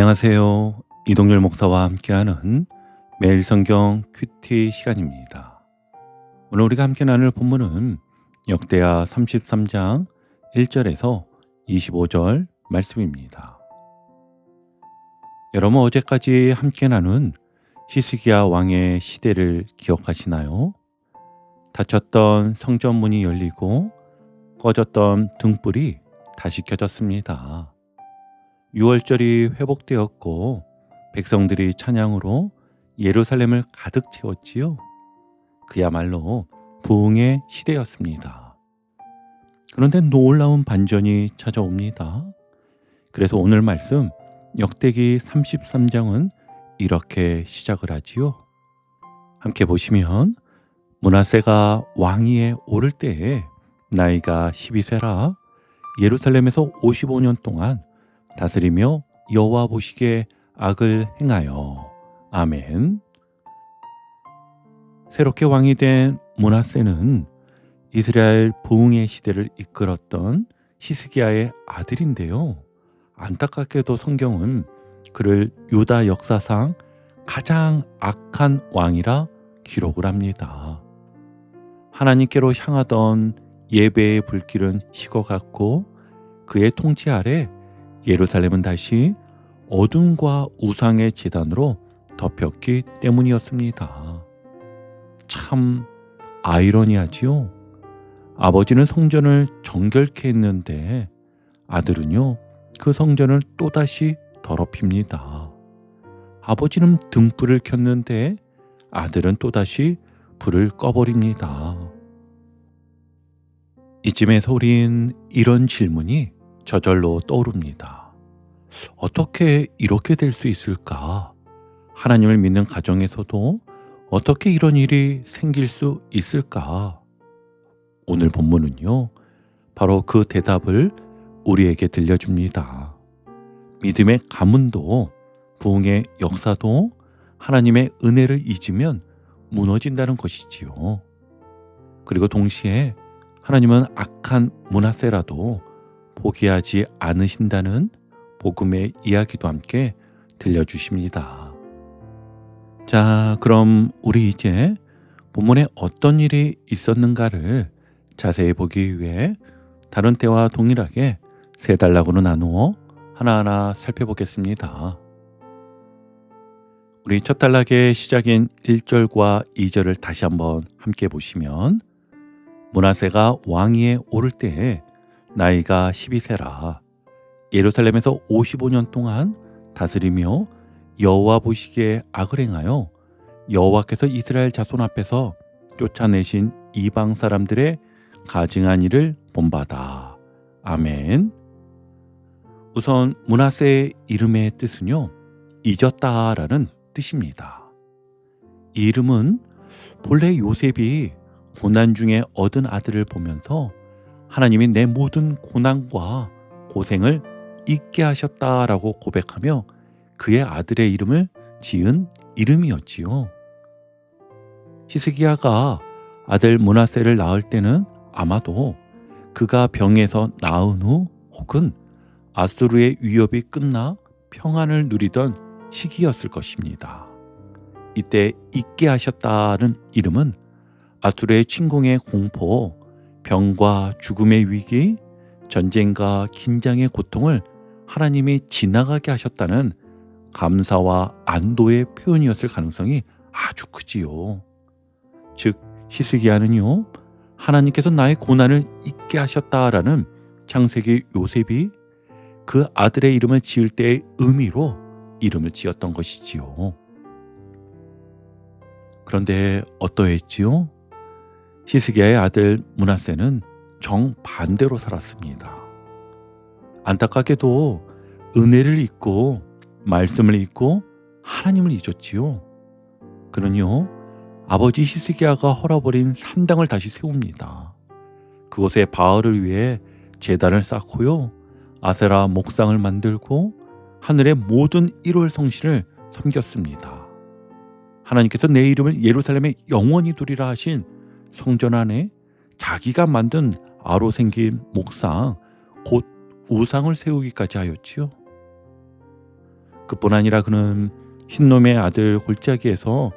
안녕하세요. 이동열 목사와 함께하는 매일 성경 큐티 시간입니다. 오늘 우리가 함께 나눌 본문은 역대하 33장 1절에서 25절 말씀입니다. 여러분, 어제까지 함께 나눈 히스기야 왕의 시대를 기억하시나요? 닫혔던 성전 문이 열리고 꺼졌던 등불이 다시 켜졌습니다. 유월절이 회복되었고 백성들이 찬양으로 예루살렘을 가득 채웠지요. 그야말로 부흥의 시대였습니다. 그런데 놀라운 반전이 찾아옵니다. 그래서 오늘 말씀 역대기 33장은 이렇게 시작을 하지요. 함께 보시면 므낫세가 왕위에 오를 때에 나이가 12세라 예루살렘에서 55년 동안 다스리며 여호와 보시기에 악을 행하여. 아멘. 새롭게 왕이 된 므낫세는 이스라엘 부흥의 시대를 이끌었던 히스기야의 아들인데요. 안타깝게도 성경은 그를 유다 역사상 가장 악한 왕이라 기록을 합니다. 하나님께로 향하던 예배의 불길은 식어갔고 그의 통치 아래 예루살렘은 다시 어둠과 우상의 제단으로 덮였기 때문이었습니다. 참 아이러니하지요. 아버지는 성전을 정결케 했는데 아들은요, 그 성전을 또다시 더럽힙니다. 아버지는 등불을 켰는데 아들은 또다시 불을 꺼버립니다. 이쯤에서 우린 이런 질문이 저절로 떠오릅니다. 어떻게 이렇게 될 수 있을까? 하나님을 믿는 가정에서도 어떻게 이런 일이 생길 수 있을까? 오늘 본문은요, 바로 그 대답을 우리에게 들려줍니다. 믿음의 가문도 부흥의 역사도 하나님의 은혜를 잊으면 무너진다는 것이지요. 그리고 동시에 하나님은 악한 므낫세라도 포기하지 않으신다는 복음의 이야기도 함께 들려주십니다. 자, 그럼 우리 이제 본문에 어떤 일이 있었는가를 자세히 보기 위해 다른 때와 동일하게 세 단락으로 나누어 하나하나 살펴보겠습니다. 우리 첫 단락의 시작인 1절과 2절을 다시 한번 함께 보시면 므낫세가 왕위에 오를 때에 나이가 12세라 예루살렘에서 55년 동안 다스리며 여호와 보시기에 악을 행하여 여호와께서 이스라엘 자손 앞에서 쫓아내신 이방 사람들의 가증한 일을 본바다. 아멘. 우선 므낫세의 이름의 뜻은요, 잊었다라는 뜻입니다. 이 이름은 본래 요셉이 고난 중에 얻은 아들을 보면서 하나님이 내 모든 고난과 고생을 잊게 하셨다라고 고백하며 그의 아들의 이름을 지은 이름이었지요. 히스기야가 아들 므낫세를 낳을 때는 아마도 그가 병에서 나은 후 혹은 아수르의 위협이 끝나 평안을 누리던 시기였을 것입니다. 이때 잊게 하셨다는 이름은 아수르의 침공의 공포, 병과 죽음의 위기, 전쟁과 긴장의 고통을 하나님이 지나가게 하셨다는 감사와 안도의 표현이었을 가능성이 아주 크지요. 즉 히스기야는요, 하나님께서 나의 고난을 잊게 하셨다라는 창세기 요셉이 그 아들의 이름을 지을 때의 의미로 이름을 지었던 것이지요. 그런데 어떠했지요? 히스기야의 아들 므낫세는 정반대로 살았습니다. 안타깝게도 은혜를 잊고 말씀을 잊고 하나님을 잊었지요. 그는요, 아버지 히스기야가 헐어버린 산당을 다시 세웁니다. 그곳에 바알을 위해 제단을 쌓고요, 아세라 목상을 만들고 하늘의 모든 1월 성신을 섬겼습니다. 하나님께서 내 이름을 예루살렘에 영원히 두리라 하신 성전 안에 자기가 만든 아로 생긴 목상 곧 우상을 세우기까지 하였지요. 그뿐 아니라 그는 흰놈의 아들 골짜기에서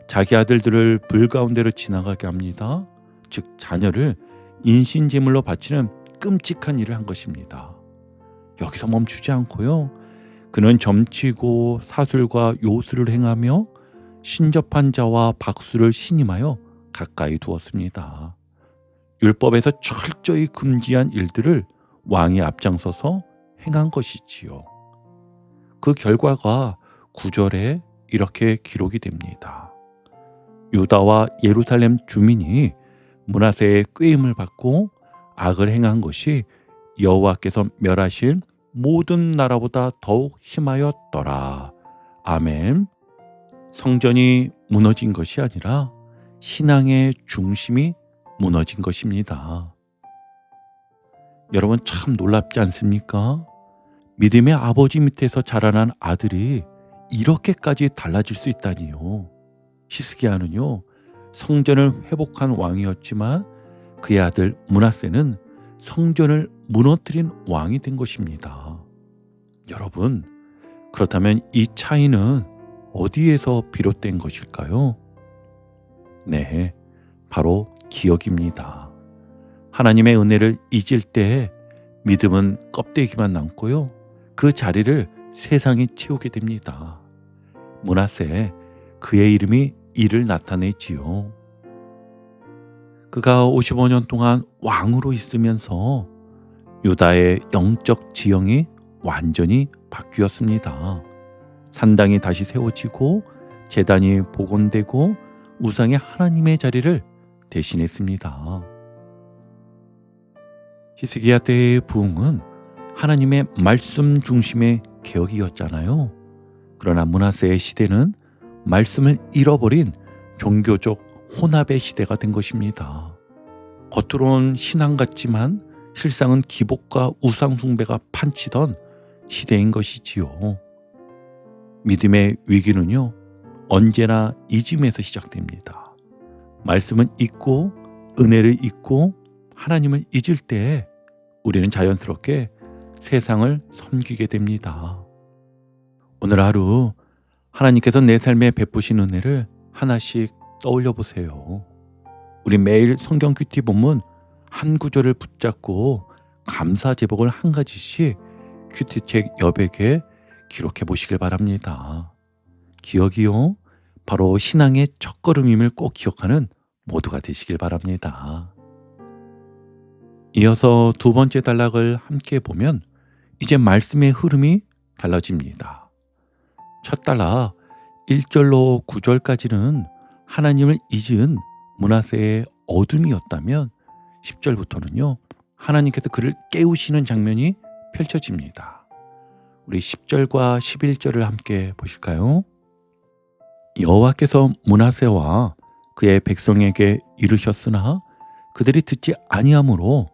자기 아들들을 불 가운데로 지나가게 합니다. 즉 자녀를 인신제물로 바치는 끔찍한 일을 한 것입니다. 여기서 멈추지 않고요. 그는 점치고 사술과 요술을 행하며 신접한 자와 박수를 신임하여 가까이 두었습니다. 율법에서 철저히 금지한 일들을 왕이 앞장서서 행한 것이지요. 그 결과가 9절에 이렇게 기록이 됩니다. 유다와 예루살렘 주민이 므낫세의 꾀임을 받고 악을 행한 것이 여호와께서 멸하신 모든 나라보다 더욱 심하였더라. 아멘. 성전이 무너진 것이 아니라 신앙의 중심이 무너진 것입니다. 여러분 참 놀랍지 않습니까? 믿음의 아버지 밑에서 자라난 아들이 이렇게까지 달라질 수 있다니요. 히스기야는요, 성전을 회복한 왕이었지만 그의 아들 므낫세는 성전을 무너뜨린 왕이 된 것입니다. 여러분, 그렇다면 이 차이는 어디에서 비롯된 것일까요? 네, 바로 기억입니다. 하나님의 은혜를 잊을 때 믿음은 껍데기만 남고요. 그 자리를 세상이 채우게 됩니다. 므낫세, 그의 이름이 이를 나타내지요. 그가 55년 동안 왕으로 있으면서 유다의 영적 지형이 완전히 바뀌었습니다. 산당이 다시 세워지고 제단이 복원되고 우상의 하나님의 자리를 대신했습니다. 히스기야 때의 부흥은 하나님의 말씀 중심의 개혁이었잖아요. 그러나 므낫세의 시대는 말씀을 잃어버린 종교적 혼합의 시대가 된 것입니다. 겉으로는 신앙 같지만 실상은 기복과 우상 숭배가 판치던 시대인 것이지요. 믿음의 위기는요, 언제나 잊음에서 시작됩니다. 말씀은 잊고 은혜를 잊고 하나님을 잊을 때 우리는 자연스럽게 세상을 섬기게 됩니다. 오늘 하루 하나님께서 내 삶에 베푸신 은혜를 하나씩 떠올려 보세요. 우리 매일 성경 큐티 본문 한 구절을 붙잡고 감사 제목을 한 가지씩 큐티책 여백에 기록해 보시길 바랍니다. 기억이요, 바로 신앙의 첫걸음임을 꼭 기억하는 모두가 되시길 바랍니다. 이어서 두 번째 단락을 함께 보면 이제 말씀의 흐름이 달라집니다. 첫 단락 1절로 9절까지는 하나님을 잊은 므낫세의 어둠이었다면 10절부터는요, 하나님께서 그를 깨우시는 장면이 펼쳐집니다. 우리 10절과 11절을 함께 보실까요? 여호와께서 므낫세와 그의 백성에게 이르셨으나 그들이 듣지 아니하므로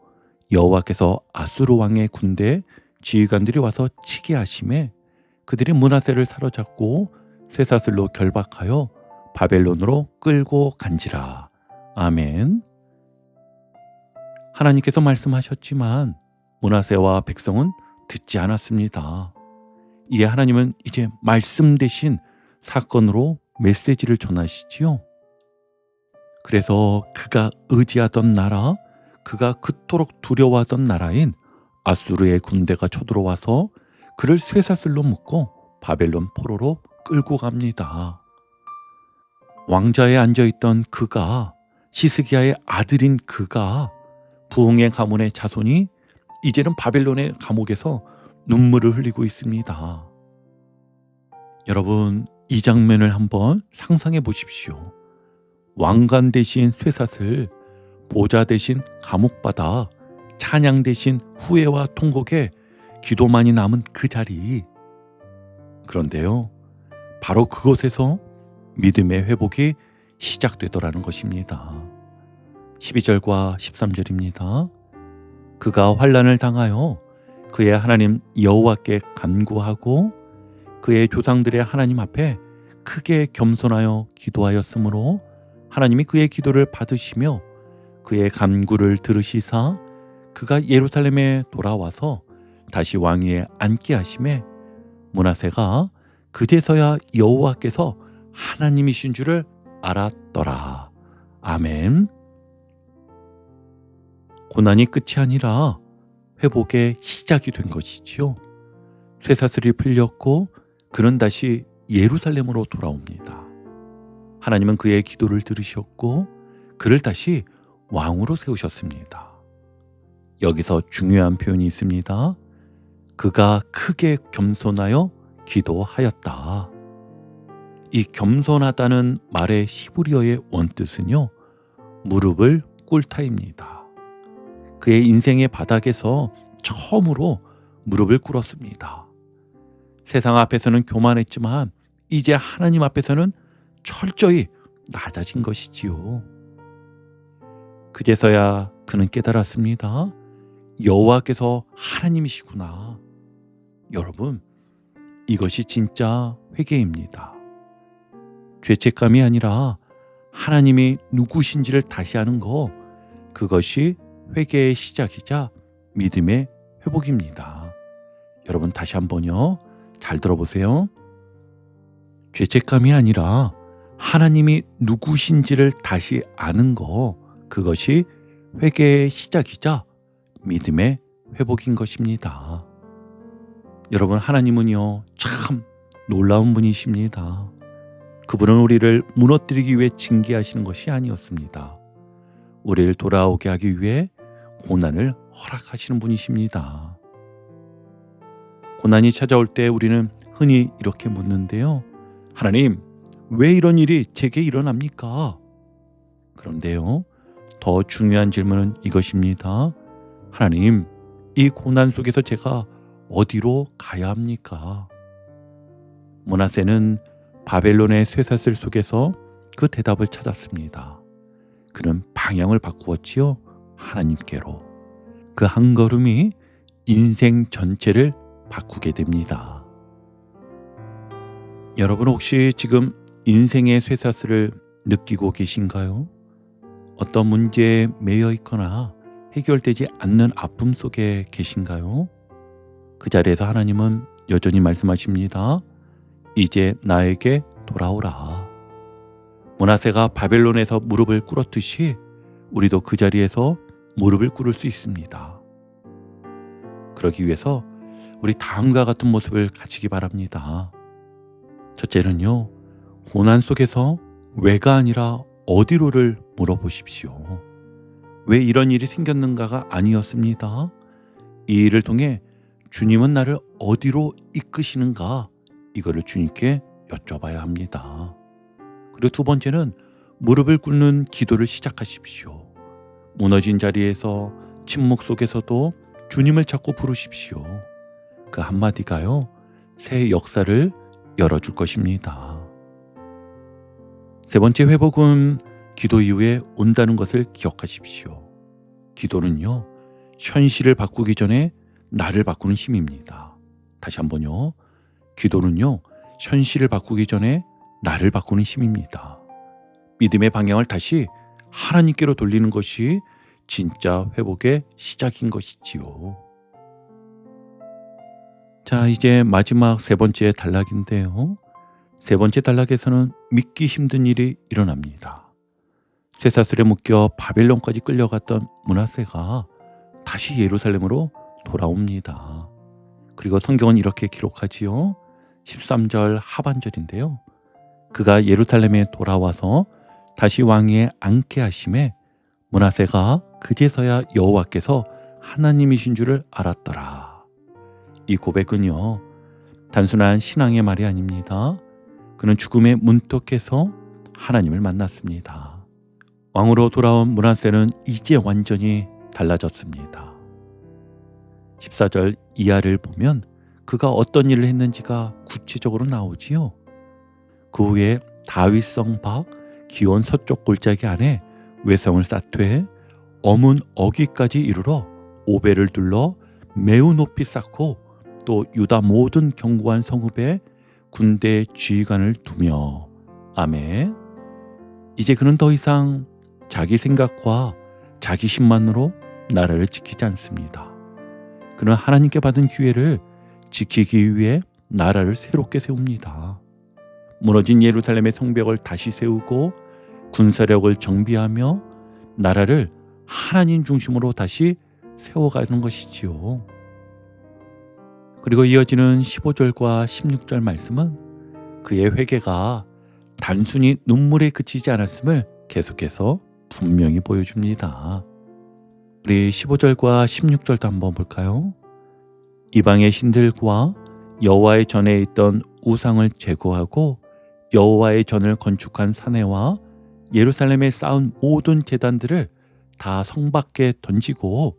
여호와께서 아수르 왕의 군대 지휘관들이 와서 치게 하심에 그들이 므낫세를 사로잡고 쇠사슬로 결박하여 바벨론으로 끌고 간지라. 아멘. 하나님께서 말씀하셨지만 므낫세와 백성은 듣지 않았습니다. 이에 하나님은 이제 말씀 대신 사건으로 메시지를 전하시지요. 그래서 그가 의지하던 나라, 그가 그토록 두려워하던 나라인 아수르의 군대가 쳐들어와서 그를 쇠사슬로 묶고 바벨론 포로로 끌고 갑니다. 왕좌에 앉아있던 그가, 히스기야의 아들인 그가, 부흥의 가문의 자손이 이제는 바벨론의 감옥에서 눈물을 흘리고 있습니다. 여러분, 이 장면을 한번 상상해 보십시오. 왕관 대신 쇠사슬, 보좌 대신 감옥받아 찬양 대신 후회와 통곡에 기도만이 남은 그 자리. 그런데요, 바로 그곳에서 믿음의 회복이 시작되더라는 것입니다. 12절과 13절입니다. 그가 환난을 당하여 그의 하나님 여호와께 간구하고 그의 조상들의 하나님 앞에 크게 겸손하여 기도하였으므로 하나님이 그의 기도를 받으시며 그의 간구를 들으시사 그가 예루살렘에 돌아와서 다시 왕위에 앉게 하심에 므낫세가 그제서야 여호와께서 하나님이신 줄을 알았더라. 아멘. 고난이 끝이 아니라 회복의 시작이 된 것이지요. 쇠사슬이 풀렸고 그는 다시 예루살렘으로 돌아옵니다. 하나님은 그의 기도를 들으셨고 그를 다시 왕으로 세우셨습니다. 여기서 중요한 표현이 있습니다. 그가 크게 겸손하여 기도하였다. 이 겸손하다는 말의 히브리어의 원뜻은요, 무릎을 꿇다입니다. 그의 인생의 바닥에서 처음으로 무릎을 꿇었습니다. 세상 앞에서는 교만했지만 이제 하나님 앞에서는 철저히 낮아진 것이지요. 그제서야 그는 깨달았습니다. 여호와께서 하나님이시구나. 여러분, 이것이 진짜 회개입니다. 죄책감이 아니라 하나님이 누구신지를 다시 아는 거, 그것이 회개의 시작이자 믿음의 회복입니다. 여러분 다시 한번요, 잘 들어보세요. 죄책감이 아니라 하나님이 누구신지를 다시 아는 거, 그것이 회개의 시작이자 믿음의 회복인 것입니다. 여러분, 하나님은요, 참 놀라운 분이십니다. 그분은 우리를 무너뜨리기 위해 징계하시는 것이 아니었습니다. 우리를 돌아오게 하기 위해 고난을 허락하시는 분이십니다. 고난이 찾아올 때 우리는 흔히 이렇게 묻는데요. 하나님, 왜 이런 일이 제게 일어납니까? 그런데요, 더 중요한 질문은 이것입니다. 하나님, 이 고난 속에서 제가 어디로 가야 합니까? 므낫세는 바벨론의 쇠사슬 속에서 그 대답을 찾았습니다. 그는 방향을 바꾸었지요. 하나님께로. 그 한 걸음이 인생 전체를 바꾸게 됩니다. 여러분 혹시 지금 인생의 쇠사슬을 느끼고 계신가요? 어떤 문제에 매여 있거나 해결되지 않는 아픔 속에 계신가요? 그 자리에서 하나님은 여전히 말씀하십니다. 이제 나에게 돌아오라. 므낫세가 바벨론에서 무릎을 꿇었듯이 우리도 그 자리에서 무릎을 꿇을 수 있습니다. 그러기 위해서 우리 다음과 같은 모습을 가지기 바랍니다. 첫째는요, 고난 속에서 왜가 아니라 어디로를 물어보십시오. 왜 이런 일이 생겼는가가 아니었습니다. 이 일을 통해 주님은 나를 어디로 이끄시는가, 이거를 주님께 여쭤봐야 합니다. 그리고 두 번째는 무릎을 꿇는 기도를 시작하십시오. 무너진 자리에서 침묵 속에서도 주님을 찾고 부르십시오. 그 한마디가요, 새 역사를 열어줄 것입니다. 세 번째 회복은 기도 이후에 온다는 것을 기억하십시오. 기도는요, 현실을 바꾸기 전에 나를 바꾸는 힘입니다. 다시 한번요. 기도는요, 현실을 바꾸기 전에 나를 바꾸는 힘입니다. 믿음의 방향을 다시 하나님께로 돌리는 것이 진짜 회복의 시작인 것이지요. 자, 이제 마지막 세 번째 단락인데요. 세 번째 단락에서는 믿기 힘든 일이 일어납니다. 쇠사슬에 묶여 바벨론까지 끌려갔던 므낫세가 다시 예루살렘으로 돌아옵니다. 그리고 성경은 이렇게 기록하지요. 13절 하반절인데요. 그가 예루살렘에 돌아와서 다시 왕위에 앉게 하심에 므낫세가 그제서야 여호와께서 하나님이신 줄을 알았더라. 이 고백은요, 단순한 신앙의 말이 아닙니다. 그는 죽음의 문턱에서 하나님을 만났습니다. 왕으로 돌아온 므낫세는 이제 완전히 달라졌습니다. 14절 이하를 보면 그가 어떤 일을 했는지가 구체적으로 나오지요. 그 후에 다윗성 밖 기온 서쪽 골짜기 안에 외성을 쌓되 어문 어귀까지 이르러 오벨을 둘러 매우 높이 쌓고 또 유다 모든 견고한 성읍에 군대 지휘관을 두며. 아멘. 이제 그는 더 이상 자기 생각과 자기 힘만으로 나라를 지키지 않습니다. 그는 하나님께 받은 기회를 지키기 위해 나라를 새롭게 세웁니다. 무너진 예루살렘의 성벽을 다시 세우고 군사력을 정비하며 나라를 하나님 중심으로 다시 세워가는 것이지요. 그리고 이어지는 15절과 16절 말씀은 그의 회개가 단순히 눈물에 그치지 않았음을 계속해서 분명히 보여줍니다. 우리 15절과 16절도 한번 볼까요? 이방의 신들과 여호와의 전에 있던 우상을 제거하고 여호와의 전을 건축한 사내와 예루살렘에 쌓은 모든 제단들을 다 성 밖에 던지고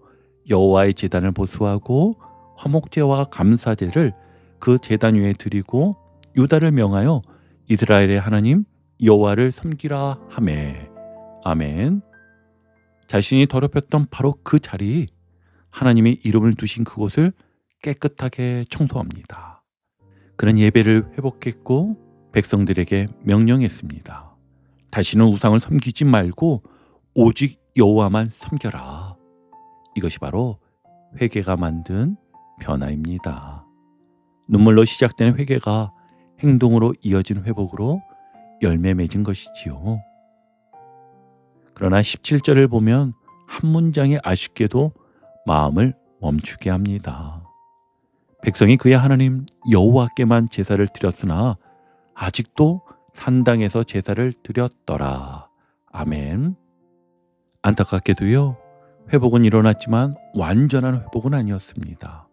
여호와의 제단을 보수하고 화목제와 감사제를 그 제단 위에 드리고 유다를 명하여 이스라엘의 하나님 여호와를 섬기라 하매. 아멘. 자신이 더럽혔던 바로 그 자리, 하나님의 이름을 두신 그곳을 깨끗하게 청소합니다. 그는 예배를 회복했고 백성들에게 명령했습니다. 다시는 우상을 섬기지 말고 오직 여호와만 섬겨라. 이것이 바로 회개가 만든 변화입니다. 눈물로 시작된 회개가 행동으로 이어진 회복으로 열매 맺은 것이지요. 그러나 17절을 보면 한 문장에 아쉽게도 마음을 멈추게 합니다. 백성이 그의 하나님 여호와께만 제사를 드렸으나 아직도 산당에서 제사를 드렸더라. 아멘. 안타깝게도요, 회복은 일어났지만 완전한 회복은 아니었습니다.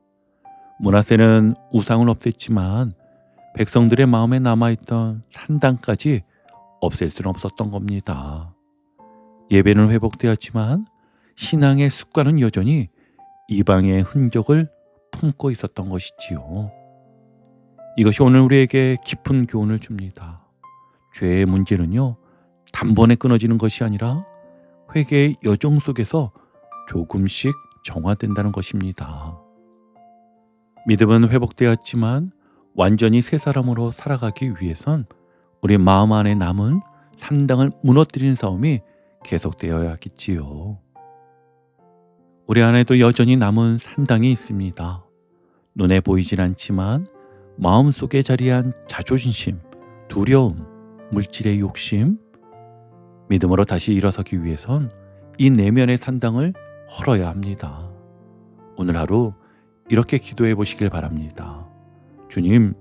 므낫세는 우상을 없앴지만 백성들의 마음에 남아있던 산당까지 없앨 수는 없었던 겁니다. 예배는 회복되었지만 신앙의 습관은 여전히 이방의 흔적을 품고 있었던 것이지요. 이것이 오늘 우리에게 깊은 교훈을 줍니다. 죄의 문제는요, 단번에 끊어지는 것이 아니라 회개의 여정 속에서 조금씩 정화된다는 것입니다. 믿음은 회복되었지만 완전히 새 사람으로 살아가기 위해선 우리 마음 안에 남은 산당을 무너뜨리는 싸움이 계속되어야겠지요. 우리 안에도 여전히 남은 산당이 있습니다. 눈에 보이진 않지만 마음속에 자리한 자존심, 두려움, 물질의 욕심, 믿음으로 다시 일어서기 위해선 이 내면의 산당을 헐어야 합니다. 오늘 하루 이렇게 기도해 보시길 바랍니다. 주님,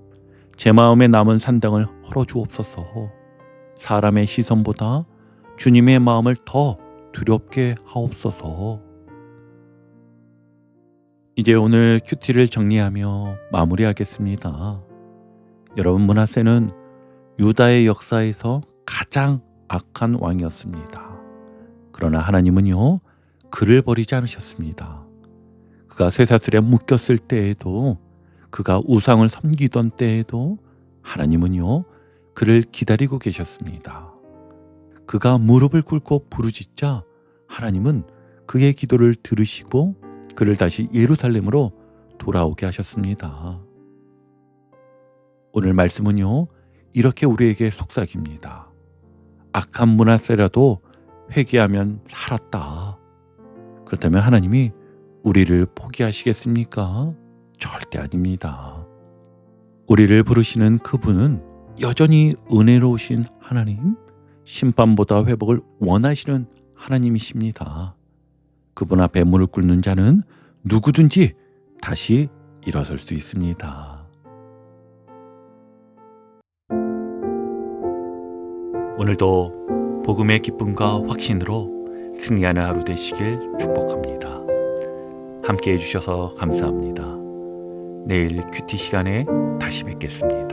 제 마음에 남은 산당을 헐어주옵소서. 사람의 시선보다 주님의 마음을 더 두렵게 하옵소서. 이제 오늘 큐티를 정리하며 마무리하겠습니다. 여러분, 므낫세는 유다의 역사에서 가장 악한 왕이었습니다. 그러나 하나님은요, 그를 버리지 않으셨습니다. 그가 쇠사슬에 묶였을 때에도, 그가 우상을 섬기던 때에도 하나님은요, 그를 기다리고 계셨습니다. 그가 무릎을 꿇고 부르짖자 하나님은 그의 기도를 들으시고 그를 다시 예루살렘으로 돌아오게 하셨습니다. 오늘 말씀은요, 이렇게 우리에게 속삭입니다. 악한 므낫세라도 회개하면 살았다. 그렇다면 하나님이 우리를 포기하시겠습니까? 절대 아닙니다. 우리를 부르시는 그분은 여전히 은혜로우신 하나님, 심판보다 회복을 원하시는 하나님이십니다. 그분 앞에 무릎 꿇는 자는 누구든지 다시 일어설 수 있습니다. 오늘도 복음의 기쁨과 확신으로 승리하는 하루 되시길 축복합니다. 함께 해주셔서 감사합니다. 내일 큐티 시간에 다시 뵙겠습니다.